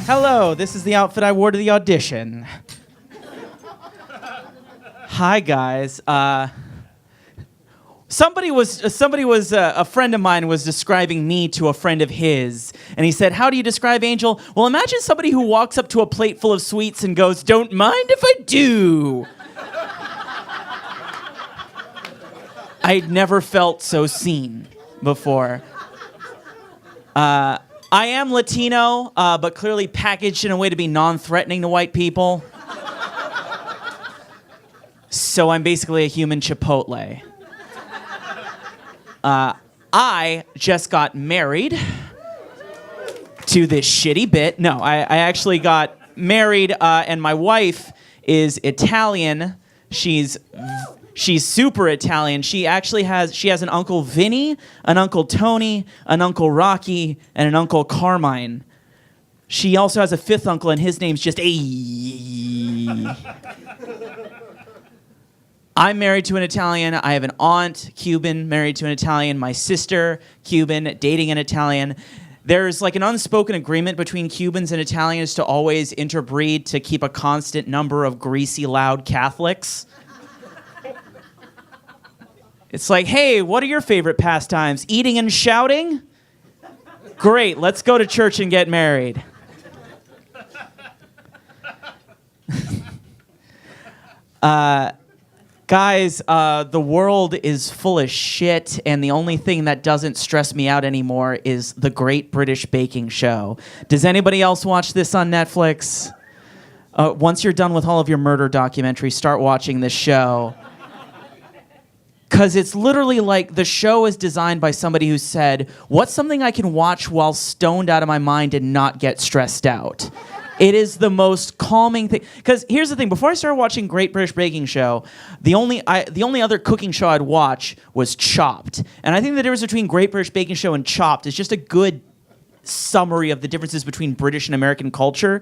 Hello, this is the outfit I wore to the audition. Hi, guys. A friend of mine was describing me to a friend of his, and he said, "How do you describe Angel?" Well, imagine somebody who walks up to a plate full of sweets and goes, "Don't mind if I do." I'd never felt so seen before. I am Latino, but clearly packaged in a way to be non-threatening to white people. So I'm basically a human Chipotle. I just got married to this shitty bit. No, I actually got married, and my wife is Italian. She's super Italian. She has an Uncle Vinny, an Uncle Tony, an Uncle Rocky, and an Uncle Carmine. She also has a fifth uncle, and his name's just I'm married to an Italian. I have an aunt, Cuban, married to an Italian. My sister, Cuban, dating an Italian. There's like an unspoken agreement between Cubans and Italians to always interbreed to keep a constant number of greasy, loud Catholics. It's like, hey, what are your favorite pastimes? Eating and shouting? Great, let's go to church and get married. Guys, the world is full of shit, and the only thing that doesn't stress me out anymore is the Great British Baking Show. Does anybody else watch this on Netflix? Once you're done with all of your murder documentaries, start watching this show. Because it's literally like the show is designed by somebody who said, what's something I can watch while stoned out of my mind and not get stressed out? It is the most calming thing. Because here's the thing: before I started watching Great British Baking Show, the only other cooking show I'd watch was Chopped. And I think the difference between Great British Baking Show and Chopped is just a good summary of the differences between British and American culture.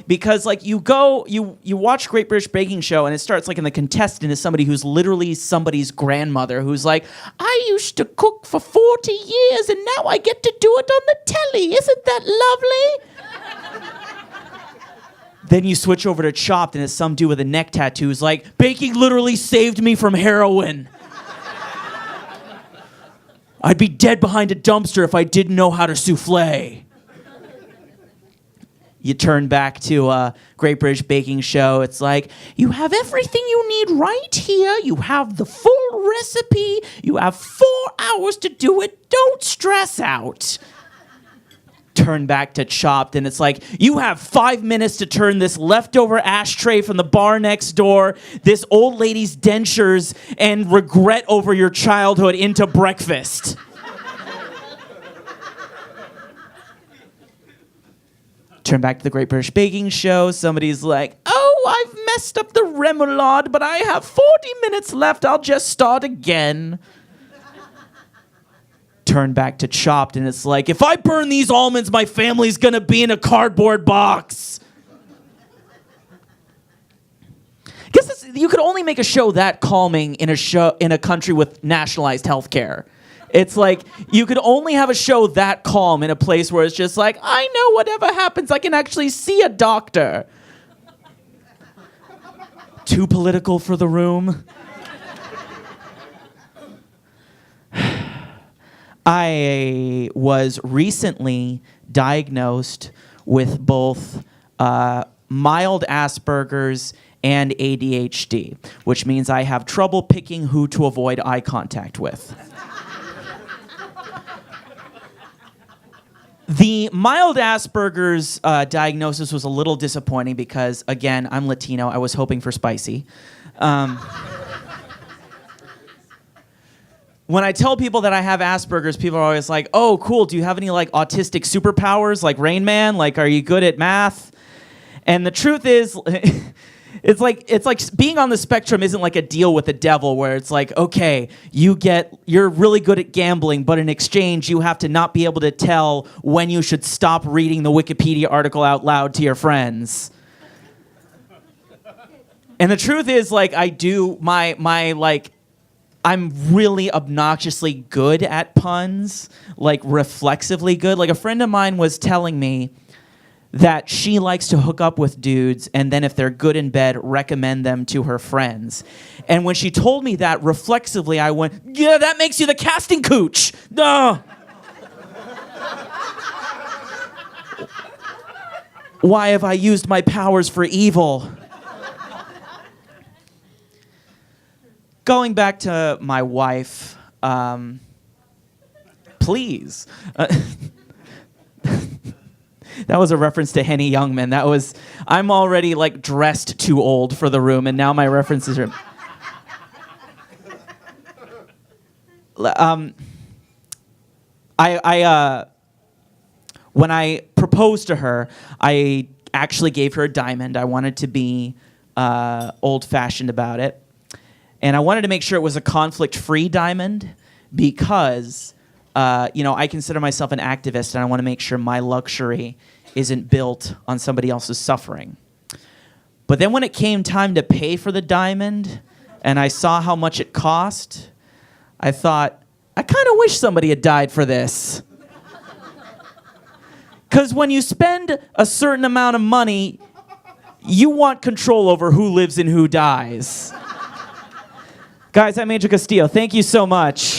Because like you watch Great British Baking Show, and it starts like, and the contestant is somebody who's literally somebody's grandmother who's like, I used to cook for 40 years and now I get to do it on the telly. Isn't that lovely? Then you switch over to Chopped, and it's some dude with a neck tattoo who's like, baking literally saved me from heroin. I'd be dead behind a dumpster if I didn't know how to souffle. You turn back to Great British Baking Show. It's like, you have everything you need right here. You have the full recipe. You have 4 hours to do it. Don't stress out. Turn back to Chopped, and it's like, you have 5 minutes to turn this leftover ashtray from the bar next door, this old lady's dentures, and regret over your childhood into breakfast. Turn back to the Great British Baking Show. Somebody's like, oh, I've messed up the remoulade, but I have 40 minutes left. I'll just start again. Turn back to Chopped, and it's like, if I burn these almonds, my family's gonna be in a cardboard box. Guess you could only make a show that calming in a country with nationalized healthcare. It's like, you could only have a show that calm in a place where it's just like, I know whatever happens, I can actually see a doctor. Too political for the room. I was recently diagnosed with both mild Asperger's and ADHD, which means I have trouble picking who to avoid eye contact with. The mild Asperger's diagnosis was a little disappointing because, again, I'm Latino. I was hoping for spicy. When I tell people that I have Asperger's, people are always like, oh, cool, do you have any like autistic superpowers like Rain Man? Like, are you good at math? And the truth is, it's like being on the spectrum isn't like a deal with the devil where it's like, okay, you're really good at gambling, but in exchange, you have to not be able to tell when you should stop reading the Wikipedia article out loud to your friends. And the truth is, like, I do I'm really obnoxiously good at puns, like reflexively good. Like a friend of mine was telling me that she likes to hook up with dudes and then if they're good in bed, recommend them to her friends. And when she told me that, reflexively, I went, yeah, that makes you the casting cooch. Duh. Why have I used my powers for evil? Going back to my wife, please. That was a reference to Henny Youngman. I'm already like dressed too old for the room, and now my references are. When I proposed to her, I actually gave her a diamond. I wanted to be old-fashioned about it. And I wanted to make sure it was a conflict-free diamond because, I consider myself an activist, and I want to make sure my luxury isn't built on somebody else's suffering. But then when it came time to pay for the diamond, and I saw how much it cost, I thought, I kind of wish somebody had died for this. Because when you spend a certain amount of money, you want control over who lives and who dies. Guys, I'm Angel Castillo. Thank you so much.